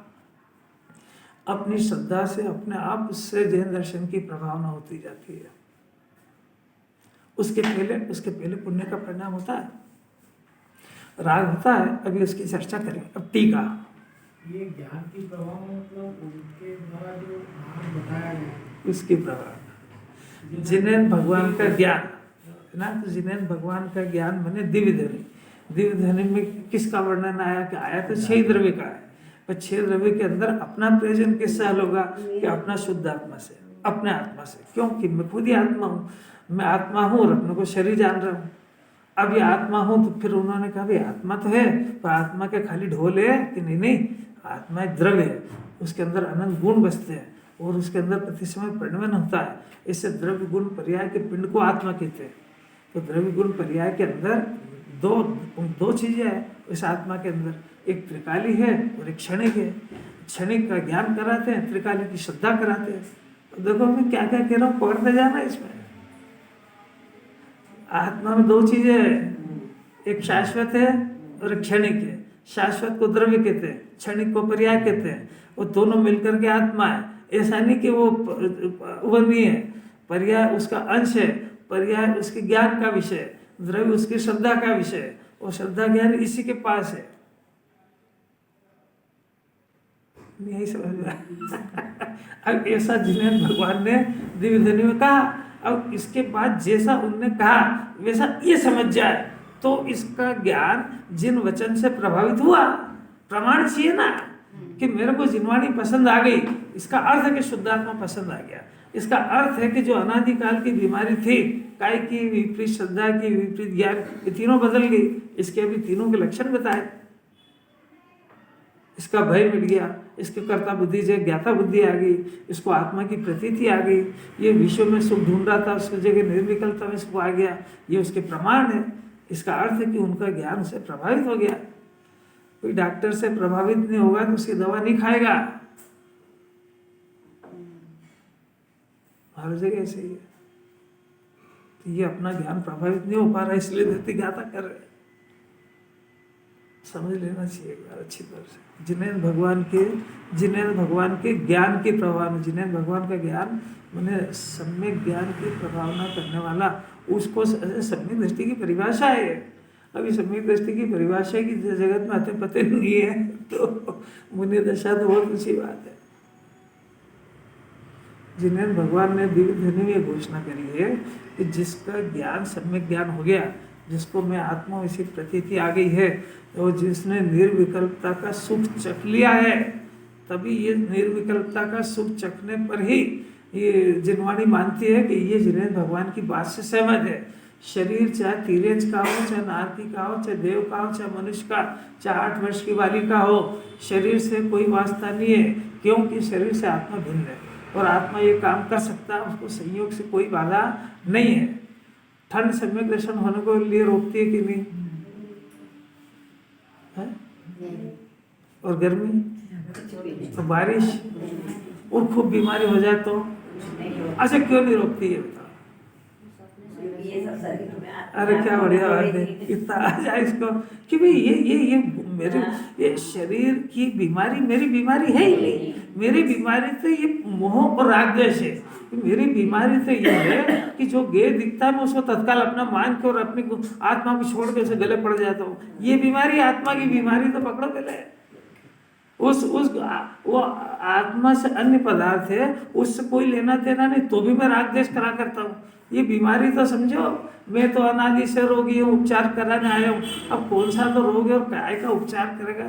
अपनी श्रद्धा से, अपने आप उससे जैन दर्शन की प्रभावना होती जाती है। उसके पहले पुण्य का परिणाम होता है। राग होता है, अभी उसकी चर्चा करें। अब टीका। ये ज्ञान की प्रभाव में मतलब उनके द्वारा जो मार्ग बताया गया उसकी प्रभाव जिनेन भगवान का ज्ञान है ना, तो जिनेन भगवान का ज्ञान मैंने दिव्य ध्वनि। दिव्य ध्वनि में किसका वर्णन आया कि आया तो 6 द्रव्य का है, पर 6 द्रव्य के अंदर अपना प्रयोजन किससे हल होगा कि अपना शुद्ध आत्मा से, अपने आत्मा से, क्योंकि मैं खुद ही आत्मा हूँ, मैं आत्मा हूँ और अपने को शरीर जान रहा हूँ। अब ये आत्मा हूँ तो फिर उन्होंने कहा भाई आत्मा तो है, पर आत्मा के खाली ढोल है कि नहीं, नहीं आत्मा एक द्रव्य है, उसके अंदर अनंत गुण बसते हैं और उसके अंदर प्रति समय परिणमन होता है। इससे द्रव्य गुण पर्याय के पिंड को आत्मा कहते हैं। तो द्रव्य गुण पर्याय के अंदर दो चीजें हैं इस आत्मा के अंदर, एक त्रिकाली है और एक क्षणिक है। क्षणिक का ज्ञान कराते हैं, त्रिकाली की श्रद्धा कराते हैं। तो देखो मैं क्या क्या कह रहा हूँ, पकड़ते जाना इसमें। आत्मा में 2 चीजें हैं, एक शाश्वत है और एक क्षणिक है। शाश्वत को द्रव्य कहते हैं, क्षणिक को पर्याय कहते हैं। वो दोनों मिलकर के आत्मा है। ऐसा नहीं कि वो नहीं है, पर्याय उसका अंश है, पर्याय उसके ज्ञान का विषय, द्रव्य उसकी श्रद्धा का विषय, और श्रद्धा ज्ञान इसी के पास है। यही समझ में अब ऐसा जिन्हें भगवान ने दिव्य ध्वनि में कहा। अब इसके बाद जैसा उनने कहा वैसा ये समझ जाए तो इसका ज्ञान जिन वचन से प्रभावित हुआ, प्रमाण चाहिए ना कि मेरे को जिनवाणी पसंद आ गई, इसका अर्थ है कि शुद्धात्मा पसंद आ गया। इसका अर्थ है कि जो अनादिकाल की बीमारी थी, काय की, विपरीत श्रद्धा की, विपरीत ज्ञान, ये तीनों बदल गई। इसके अभी तीनों के लक्षण बताए। इसका भय मिट गया, इसके कर्ता बुद्धि से ज्ञाता बुद्धि आ गई, इसको आत्मा की प्रतीति आ गई, ये विश्व में सुख ढूंढ रहा था उसकी जगह निर्विकल्पता में सुख आ गया। ये उसके प्रमाण है। इसका अर्थ है कि उनका ज्ञान से प्रभावित हो गया। कोई डॉक्टर से प्रभावित नहीं होगा तो उसकी दवा नहीं खाएगा। हर जगह ऐसे ही है। तो ये अपना ज्ञान प्रभावित नहीं हो पा रहा, इसलिए धरती ज्ञाता कर रहे। समझ लेना चाहिए एक बार अच्छी तरह से। जिनेन भगवान के ज्ञान के प्रभाव में, जिनेन भगवान का ज्ञान मैंने सम्यक ज्ञान की प्रभावना करने वाला, उसको सम्यक दृष्टि की परिभाषा है। अभी सम्यक दृष्टि की परिभाषा की जगत में आते पते नहीं है तो मुनि दशा तो बहुत ऊंची बात है। जिन्हें भगवान ने दिव्य ध्वनि में घोषणा करी है कि जिसका ज्ञान सम्यक ज्ञान हो गया, जिसको मैं आत्मा ऐसी प्रतीति आ गई है, तो जिसने निर्विकल्पता का सुख चख लिया है, तभी ये निर्विकल्पता का सुख चखने पर ही ये जिनवाणी मानती है कि ये जिन्हें भगवान की बात से सहमत है। शरीर चाहे तिरेज का हो, चाहे नारकी का हो, चाहे देव का हो, चाहे मनुष्य का, चाहे 8 वर्ष की बालिका हो, शरीर से कोई वास्ता नहीं है, क्योंकि शरीर से आत्मा भिन्न है और आत्मा ये काम कर सकता है, उसको संयोग से कोई बाधा नहीं है। ठंड सम्यक दर्शन होने को लिए रोकती है कि नहीं है? और गर्मी और बारिश और खूब बीमारी हो जाए तो अच्छा क्यों नहीं रोकती है बताओ? अरे क्या बढ़िया बात है, इतना आ जाए इसको कि भाई ये मेरे ये शरीर की बीमारी मेरी बीमारी है ही नहीं। मेरी बीमारी तो ये मोह और राग द्वेष है। मेरी बीमारी तो ये है कि जो गे दिखता है मैं उसको तत्काल अपना मान के और अपनी आत्मा को छोड़ के उसे गले पड़ जाता हूँ। ये बीमारी आत्मा की बीमारी तो पकड़ो गले। वो आत्मा से अन्य पदार्थ है, उससे कोई लेना देना नहीं, तो भी मैं राग द्वेष करा करता हूँ। ये बीमारी तो समझो, मैं तो अनादि से रोगी हूँ, उपचार कराने आया हूँ। अब कौन सा तो रोग है और काय का उपचार करेगा?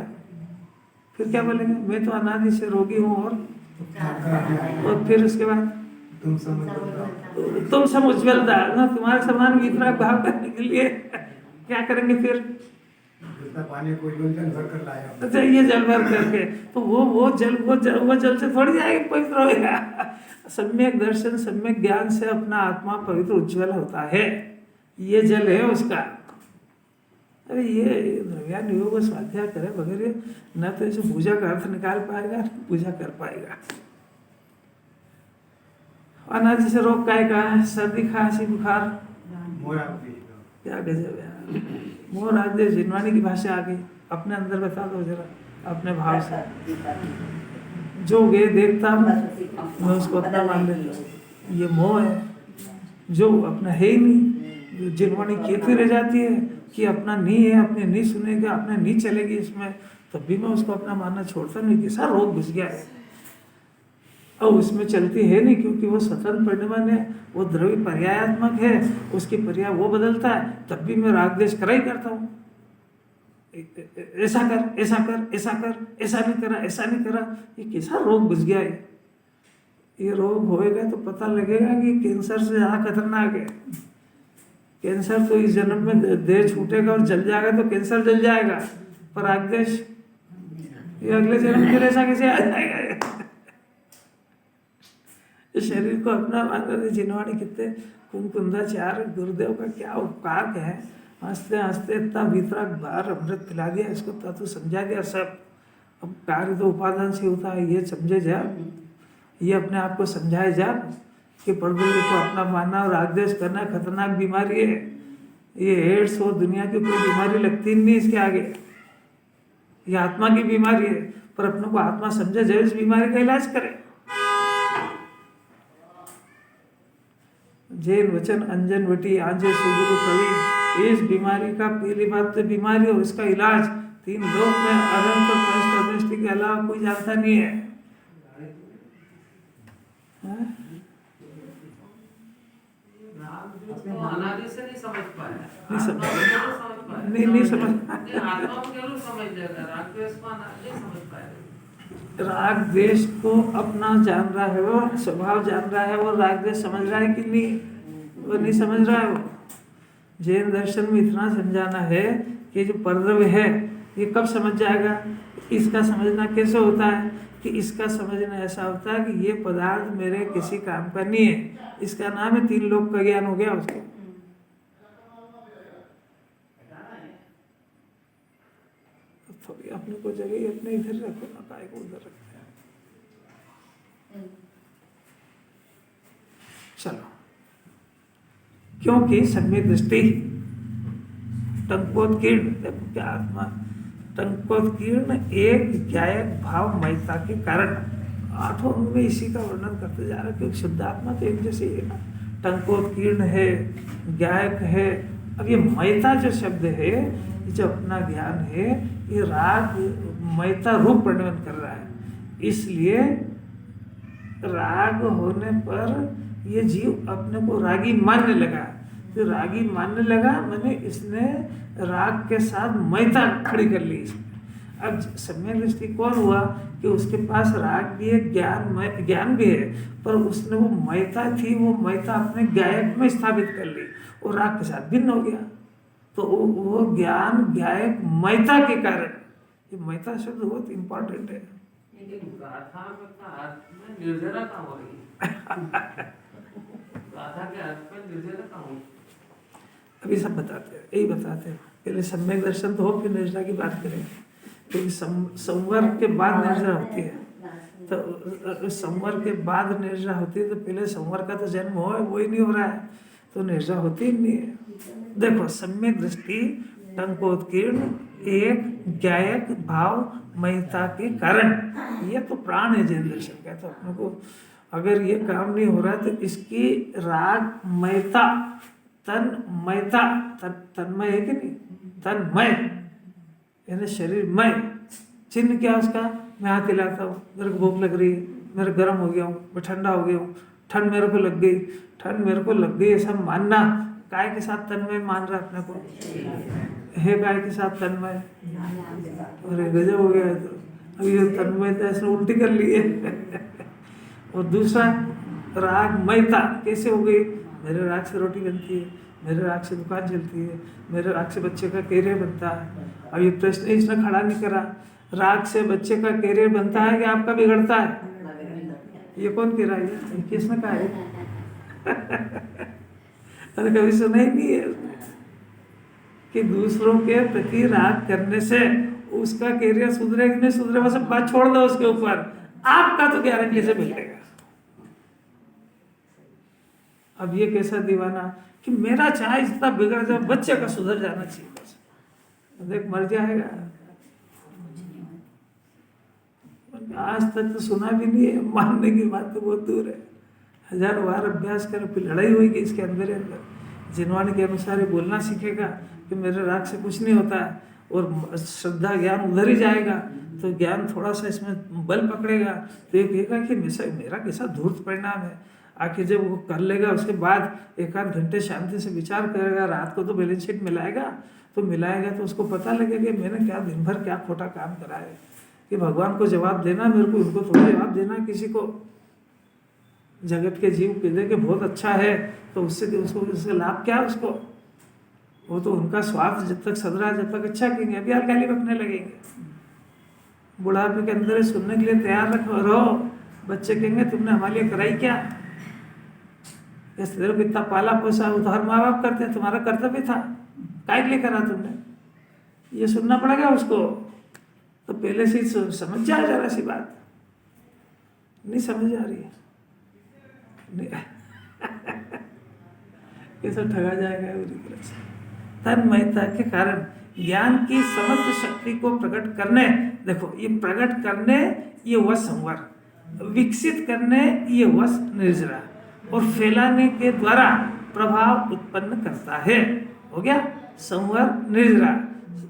फिर क्या बोलेंगे, मैं तो अनादि से रोगी हूँ और फिर उसके बाद तुम सब उज्ज्वलता ना, तुम्हारे समान वितराग भाव करने के लिए क्या करेंगे फिर? पानी को जल भर कर लाया। अच्छा ये जल भर करके तो वो जल से थोड़ी जाएगा पवित्र होगा। सम्यक दर्शन सम्यक ज्ञान से अपना आत्मा पवित्र उज्ज्वल होता है, ये जल है उसका। अरे ये द्रव्यान योग स्वाध्याय करे वगैरह न तो इसे पूजा का अर्थ निकाल पाएगा न पूजा कर पाएगा। अनादि से रोग काय का, सर्दी खांसी बुखार, क्या गजब यार। मोर आदि जिनवाणी की भाषा आ गई, अपने अंदर बता दो जरा अपने भाव से। जो गे देखता हूँ मैं उसको अपना मान लेता हूँ, ये मोह है। जो अपना है ही नहीं, जो जिनवाणी कहती रह जाती है कि अपना नहीं है, अपने नहीं सुनेगा, अपने नहीं चलेगी इसमें, तब भी मैं उसको अपना मानना छोड़ता नहीं। कैसा रोग घुस गया है, और उसमें चलती है नहीं, क्योंकि वो स्वतंत्र परिणाम है, वो द्रव्य पर्यायात्मक है, उसकी पर्याय वो बदलता है, तब भी मैं राग द्वेष करा ही करता हूँ। ऐसा कर, ऐसा कर, ऐसा कर, ऐसा नहीं करा, ऐसा नहीं करा। ये कैसा रोग घुस गया है। ये रोग होएगा तो पता लगेगा कि कैंसर से ज़्यादा खतरनाक है। कैंसर तो इस जन्म में देह छूटेगा और जल जाएगा तो कैंसर जल जाएगा, पर राग द्वेष ये अगले जन्म के ऐसा कैसे आ जाएगा। इस शरीर को अपना मानकर जिनवाणी कितने कुंदाचार गुरुदेव का क्या उपकार है। हंसते हंसते इतना भीतरा बार अमृत पिला दिया इसको, तू समझा दिया सब। अब कार्य तो उपादान से होता है, ये समझे जा, ये अपने आप को समझाए जा कि परदुल्य को अपना मानना और राग द्वेष करना खतरनाक बीमारी है। ये एड्स और दुनिया की कोई बीमारी लगती नहीं इसके आगे, ये आत्मा की बीमारी है। पर अपने को आत्मा समझे जाए, इस बीमारी का इलाज करे। जैन वचन अंजन वटी आंजे सुगुरु प्रवीण, इस बीमारी का पहली बात तो बीमारी और इसका इलाज 3 लोक में अनंत दृष्टि के अलावा कोई जानता नहीं है। अनादि से नहीं समझ पाया, नहीं समझ पाया, नहीं समझ आत्मा को जरूर समझ जाएगा, राग द्वेष को नहीं समझ पाएगा। राग द्वेष को अपना जान रहा है, वो स्वभाव जान रहा है, वो राग द्वेष समझ रहा है कि नहीं, वो नहीं समझ रहा है। वो जैन दर्शन में इतना समझाना है कि जो परद्रव्य है ये कब समझ जाएगा। इसका समझना कैसे होता है कि इसका समझना ऐसा होता है कि ये पदार्थ मेरे किसी काम का नहीं है, इसका नाम है 3 लोक का ज्ञान हो गया उसको। थोड़ी अपने को जगह अपने इधर रखो ना, काय को उधर रखते हैं। चलो, क्योंकि सम्यक दृष्टि टंकोत्कीर्ण, देखो क्या आत्मा टंकोत्कीर्ण एक ज्ञायक भाव मयता के कारण 8 अंग में इसी का वर्णन करते जा रहे हैं। क्योंकि शुद्ध आत्मा तो एक जैसे है ना, टंकोत्कीर्ण है, ज्ञायक है। अब ये मयता जो शब्द है, ये जो अपना ज्ञान है, ये राग मयता रूप वर्णन कर रहा है। इसलिए राग होने पर ये जीव अपने को रागी मानने लगा। तो रागी मानने लगा मैंने इसने राग के साथ मयता खड़ी कर ली इसने। अब सम्यक दृष्टि कौन हुआ कि उसके पास राग भी है, ज्ञान भी है, पर उसने वो मयता थी, वो मयता अपने ज्ञायक में स्थापित कर ली और राग के साथ भिन्न हो गया। तो वो ज्ञान ज्ञायक मयता के कारण, ये मयता शब्द बहुत इम्पोर्टेंट है। लेकिन गाथा में निर्जरा कहाँ हो रही है? गाथा के अर्थ में निर्जरा कहाँ हो? अभी सब बताते हैं, यही बताते हैं। पहले सम्यक दर्शन तो हो, फिर निर्जरा की बात करेंगे। क्योंकि संवर के बाद निर्जरा होती है, तो संवर के बाद निर्जरा होती है, तो पहले संवर का तो जन्म हो, वो ही नहीं हो रहा है, तो निर्जरा होती ही नहीं है। देखो, सम्यक दृष्टि टंकोत्कीर्ण एक ज्ञायक भाव मयता के कारण, ये तो प्राण है जैन दर्शन का। तो अपने को अगर ये काम नहीं हो रहा तो इसकी राग मयता, तन्मयता, तन्मय है कि नहीं, तन्मय यानी शरीरमय। चिन्ह क्या उसका, मैं हाथ हिलाता हूँ, मेरे को भूख लग रही है, मेरे गर्म हो गया हूँ, मैं ठंडा हो गया हूँ, ठंड मेरे को लग गई, ठंड मेरे को लग गई, ऐसा मानना। काय के साथ तन्मय मान रहा अपने को है, काय के साथ तन्मय। अरे गजब हो गया है। तो अब ये तन्मय तो ऐसे उल्टी कर ली है। और दूसरा राग मयता कैसे हो गई, मेरे राग से रोटी बनती है, मेरे राग से दुकान चलती है, मेरे राग से बच्चे का कैरियर बनता है। अब ये प्रश्न इसने खड़ा नहीं करा, राग से बच्चे का कैरियर बनता है कि आपका बिगड़ता है? ये कौन कह रहा है, ये किसने कहा है? अरे कभी सुना ही नहीं है कि दूसरों के प्रति राग करने से उसका कैरियर सुधरे कि नहीं सुधरे, बस बात छोड़ दो उसके ऊपर, आपका तो गारंटी से मिलेगा। अब ये कैसा दीवाना कि मेरा चाहे जितना बिगड़ जाए, बच्चे का सुधर जाना चाहिए, बस देख मर जाएगा। आज तक तो सुना भी नहीं है, मानने की बात तो बहुत दूर है। 1000 बार अभ्यास करें, फिर लड़ाई होगी इसके अंदर ही अंदर। जिनवाणी के अनुसार ये बोलना सीखेगा कि मेरे राग से कुछ नहीं होता है, और श्रद्धा ज्ञान उधर ही जाएगा, तो ज्ञान थोड़ा सा इसमें बल पकड़ेगा, तो ये कहेगा कि मेरा कैसा धूर्त परिणाम है। आखिर जब वो कर लेगा उसके बाद एक आध घंटे शांति से विचार करेगा, रात को तो बैलेंस शीट मिलाएगा, तो मिलाएगा तो उसको पता लगेगा कि मैंने क्या दिन भर क्या खोटा काम करा है, कि भगवान को जवाब देना मेरे को, उनको थोड़ा जवाब देना किसी को। जगत के जीव कह दे कि बहुत अच्छा है, तो उससे लाभ क्या है उसको? वो तो उनका स्वार्थ जब तक सद रहा है, जब तक अच्छा कहेंगे, अभी यार गाली बकने लगेंगे। बुढ़ापे के अंदर ही सुनने के लिए तैयार रहो। बच्चे कहेंगे तुमने हमारे लिए कराई क्या? तेरे को इतना पाला पोसा, वो तो हर माँ बाप करते हैं, तुम्हारा कर्तव्य था, काय के लिए करा तुमने? ये सुनना पड़ेगा उसको। तो पहले से ही समझ जाए जरा सी बात, नहीं समझ आ रही है कैसा ठगा जाएगा पूरी तरह से। तन्मयता के कारण ज्ञान की समस्त शक्ति को प्रकट करने, देखो ये प्रकट करने ये वह संवर, विकसित करने ये वह निर्जरा, और फैलाने के द्वारा प्रभाव उत्पन्न करता है। हो गया संवर निर्जरा।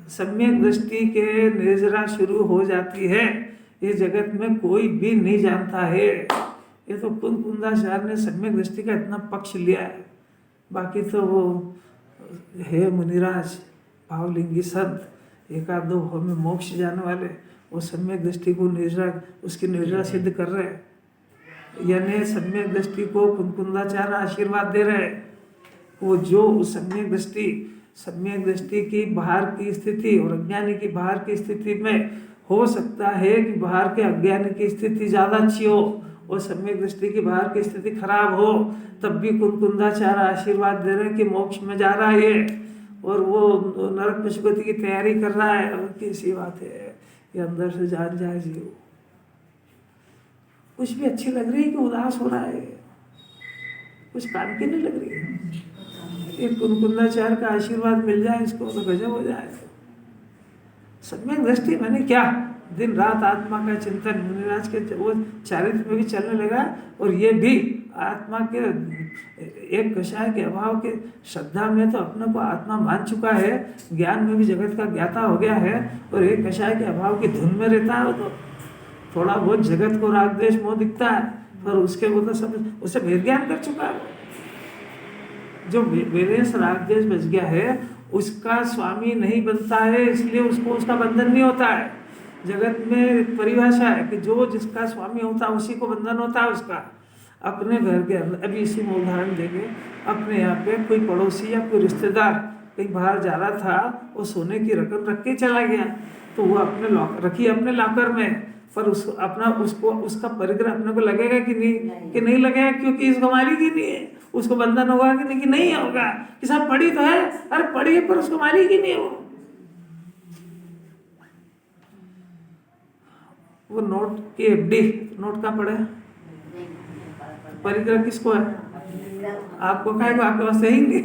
सम्यक दृष्टि के निर्जरा शुरू हो जाती है, ये जगत में कोई भी नहीं जानता है। ये तो कुंदाचार्य ने सम्यक दृष्टि का इतना पक्ष लिया है, बाकी तो वो है मुनिराज भावलिंगी संत, एक आध दो भाव में मोक्ष जाने वाले, वो सम्यक दृष्टि को निर्जरा, उसकी निर्जरा सिद्ध कर रहे हैं। यानी सम्यक दृष्टि को कुंदाचार्य आशीर्वाद दे रहे हैं। वो जो सम्यक दृष्टि की बाहर की स्थिति और अज्ञानी की बाहर की स्थिति में हो सकता है कि बाहर के अज्ञानी की स्थिति ज़्यादा अच्छी हो और सम्यक दृष्टि की बाहर की स्थिति खराब हो, तब भी कुंदाचार्य आशीर्वाद दे रहे हैं कि मोक्ष में जा रहा है और वो नरक पशुपति की तैयारी कर रहा है। और कैसी बात है, ये अंदर से जान जाए जीव। कुछ भी अच्छी लग रही है कि उदास हो रहा है, कुछ काम की नहीं लग रही है। एक कुंदाचार्य का आशीर्वाद मिल जाए इसको तो गजब हो जाए। सम्यक दृष्टि मैंने क्या, दिन रात आत्मा का चिंतन, मुनिराज के वो चारित्र में भी चलने लगा, और ये भी आत्मा के एक कषाय के अभाव के श्रद्धा में तो अपने को आत्मा मान चुका है, ज्ञान में भी जगत का ज्ञाता हो गया है, और एक कषाय के अभाव की धुन में रहता है। वो तो थोड़ा बहुत जगत को राग द्वेष मोह दिखता है, पर उसके वो तो सब उसे भेद ज्ञान कर चुका है। जो वेरेंस राग द्वेष बच गया है उसका स्वामी नहीं बनता है, इसलिए उसको उसका बंधन नहीं होता है। जगत में परिभाषा है कि जो जिसका स्वामी होता है उसी को बंधन होता है उसका। अपने घर के अंदर, अभी इसी में उदाहरण देंगे, अपने यहाँ पे कोई पड़ोसी या कोई रिश्तेदार कहीं बाहर जा रहा था, वो सोने की रकम रख के चला गया, तो वो अपने रखी अपने लॉकर में, पर उसको उसका परिग्रह अपने को लगेगा कि नहीं लगेगा, क्योंकि इसको मालिक ही नहीं है। उसको बंधन होगा कि नहीं होगा, कि साहब पढ़ी तो है, अरे पढ़ी है पर उसको मालिक ही नहीं हो। वो नोट की एफडी, नोट का पड़े, परिग्रह किसको है? आपको क्या है, आपके पास है ही नहीं।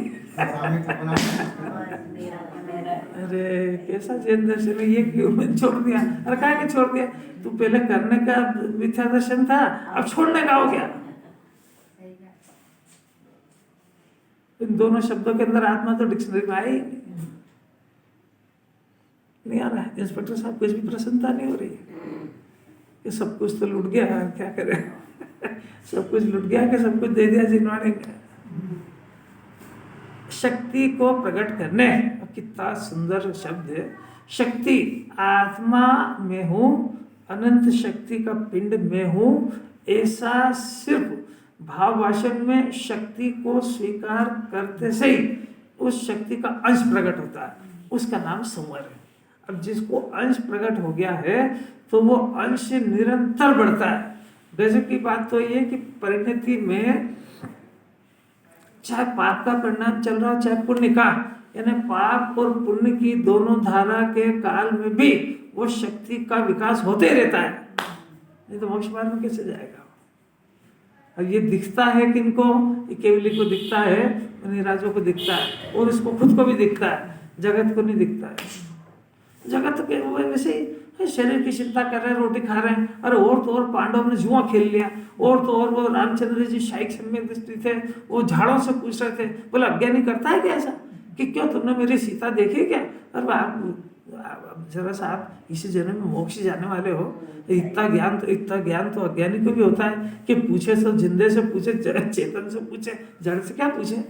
अरे कैसा जैन दर्शन है, ये क्यों मैंने छोड़ दिया? अरे क्या के छोड़ दिया? तू पहले करने का मिथ्या दर्शन था, अब छोड़ने का हो गया। इन दोनों शब्दों के अंदर आत्मा तो डिक्शनरी में आई नहीं आ रहा है। इंस्पेक्टर साहब कुछ भी प्रसन्नता नहीं हो रही है कि सब कुछ तो लुट गया, क्या करें सब कुछ लुट गया कि सब कुछ दे दिया जिनवाने ने। शक्ति को प्रकट करने, कितना सुंदर शब्द है शक्ति। आत्मा में हूँ, अनंत शक्ति का पिंड में हूँ, ऐसा सिर्फ भाव वाचन में शक्ति को स्वीकार करते से ही उस शक्ति का अंश प्रकट होता है, उसका नाम संवर है। अब जिसको अंश प्रकट हो गया है तो वो अंश निरंतर बढ़ता है। गजब की बात तो ये कि परिणति में चाहे पाप का परिणाम चल रहा हो चाहे पुण्य का, यानी पाप और पुण्य की दोनों धारा के काल में भी वो शक्ति का विकास होते रहता है, नहीं तो मोक्ष मार्ग में कैसे जाएगा। और ये दिखता है किनको, ये केवली को दिखता है, मुनिराजों को दिखता है, और इसको खुद को भी दिखता है, जगत को नहीं दिखता है। जगत के वैसे ही शरीर की चिंता कर रहे हैं, रोटी खा रहे हैं। अरे और तो और पांडव ने जुआ खेल लिया, और तो और वो रामचंद्र जी शाही सम्यक दृष्टि थे, वो झाड़ों से पूछ रहे थे, बोला अज्ञानी करता है क्या ऐसा कि क्यों तुमने मेरी सीता देखी क्या? अरे आप जरा सा आप इसी जन्म में मोक्ष जाने वाले हो, इतना ज्ञान तो अज्ञानी को भी होता है कि पूछे तो जिंदे से पूछे, चेतन से पूछे, जड़ से क्या पूछे।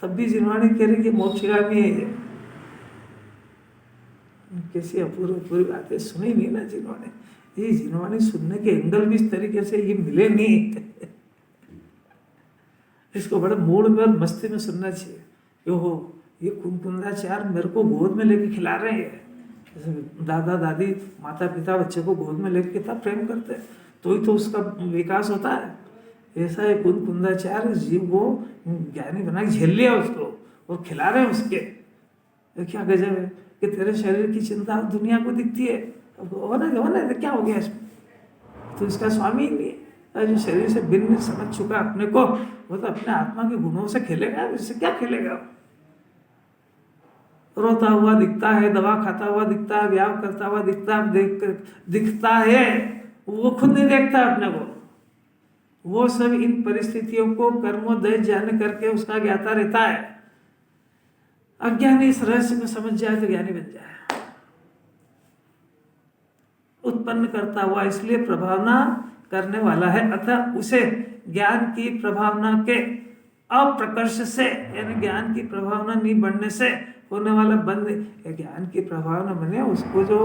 तब भी जिनवाणी कह रही कि मोक्षगामी है ये। कैसी अपूर्व बातें सुनी नहीं ना जिन्होंने, ये जिन्होंने सुनने के एंगल भी इस तरीके से ये मिले नहीं। इसको बड़े मूड में और मस्ती में सुनना चाहिए। ओहो ये कुंकुंदाचार्य मेरे को गोद में लेके खिला रहे हैं। दादा दादी माता पिता बच्चे को गोद में लेके कितना प्रेम करते हैं, तो ही तो उसका विकास होता है। ऐसा है कुंकुंदाचार्य जीव को ज्ञानी बना झेल लिया उसको और खिला रहे हैं उसके। क्या गजब है कि तेरे शरीर की चिंता दुनिया को दिखती है, होना तो क्या हो गया इसमें, तो इसका स्वामी ही नहीं है। जो शरीर से भिन्न समझ चुका अपने को, वो तो अपने आत्मा के गुणों से खेलेगा, इससे क्या खेलेगा। रोता हुआ दिखता है, दवा खाता हुआ दिखता है, व्यायाम करता हुआ दिखता है, वो खुद नहीं देखता अपने को। वो सब इन परिस्थितियों को कर्मोदय जान करके उसका ज्ञाता रहता है। अज्ञानी इस रहस्य को समझ जाए तो ज्ञानी बन जाए। उत्पन्न करता हुआ इसलिए प्रभावना करने वाला है, अतः उसे ज्ञान की प्रभावना के अप्रकर्ष से, यानी ज्ञान की प्रभावना नहीं बनने से होने वाला बंद, ज्ञान की प्रभावना बने उसको जो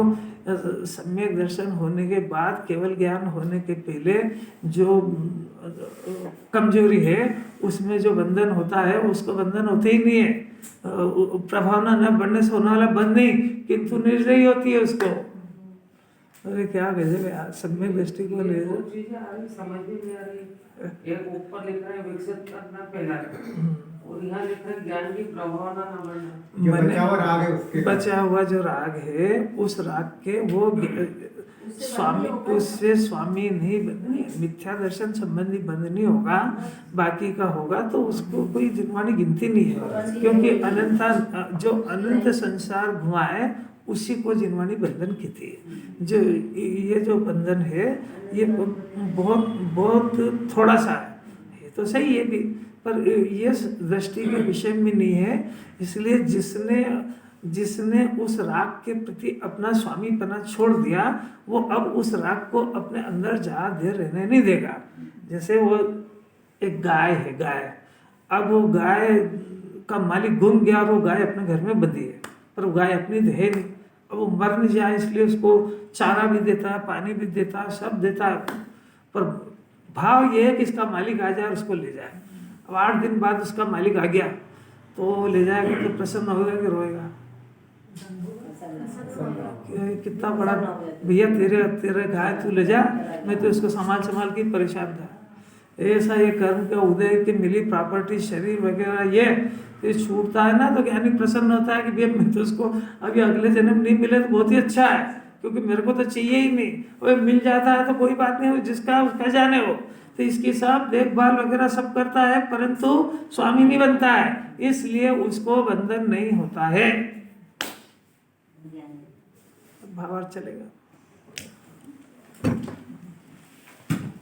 सम्यक दर्शन होने के बाद, केवल ज्ञान होने के पहले जो कमजोरी है उसमें जो बंधन होता है, उसको बंधन होते ही नहीं है। प्रभावना न बढ़ने से होने वाला बंद नहीं, किंतु निर्दयी होती है उसको। अरे क्या गजब है यार, सम्यक दृष्टि को ले चीजें आ रही समझ में नहीं आ रही। एक ऊपर लिख रहे हैं विकसित करना पहला, और यहाँ लिख रहे हैं ज्ञान की प्रभावना न बढ़ना। बचा हुआ राग है उसके, बचा हुआ जो राग है उस राग के वो स्वामी, उससे स्वामी नहीं बंधनी, मिथ्या दर्शन संबंधी बंध नहीं होगा, बाकी का होगा तो उसको कोई जिनवानी गिनती नहीं है। क्योंकि अनंत संसार घुमाए उसी को जिनवानी बंधन कहती है। जो ये जो बंधन है ये बहुत बहुत थोड़ा सा है, ये तो सही है भी, पर ये दृष्टि के विषय में नहीं है। इसलिए जिसने उस राग के प्रति अपना स्वामीपना छोड़ दिया, वो अब उस राग को अपने अंदर ज़्यादा देर रहने नहीं देगा। जैसे वो एक गाय है, गाय, अब वो गाय का मालिक गुम गया और वो गाय अपने घर में बंधी है, पर वो गाय अपनी तो है नहीं। अब वो मर नहीं जाए इसलिए उसको चारा भी देता है, पानी भी देता है, सब देता है, पर भाव ये है कि इसका मालिक आ जाए और उसको ले जाए। अब 8 दिन बाद उसका मालिक आ गया तो ले जाएगा तो प्रसन्न होगा कि रोएगा? कितना बड़ा भैया तेरे गाय तू ले जा, मैं तो उसको संभाल के परेशान था। ऐसा ये कर्म का उदय की मिली प्रॉपर्टी शरीर वगैरह ये छूटता है ना, तो ज्ञानी प्रसन्न होता है कि भैया मैं तो उसको अभी अगले जन्म नहीं मिले तो बहुत ही अच्छा है, क्योंकि मेरे को तो चाहिए ही नहीं। वो मिल जाता है तो कोई बात नहीं, जिसका उसका जाने हो, तो इसकी सब देखभाल वगैरह सब करता है, परंतु स्वामी नहीं बनता है, इसलिए उसको बंधन नहीं होता है। भावार्थ चलेगा।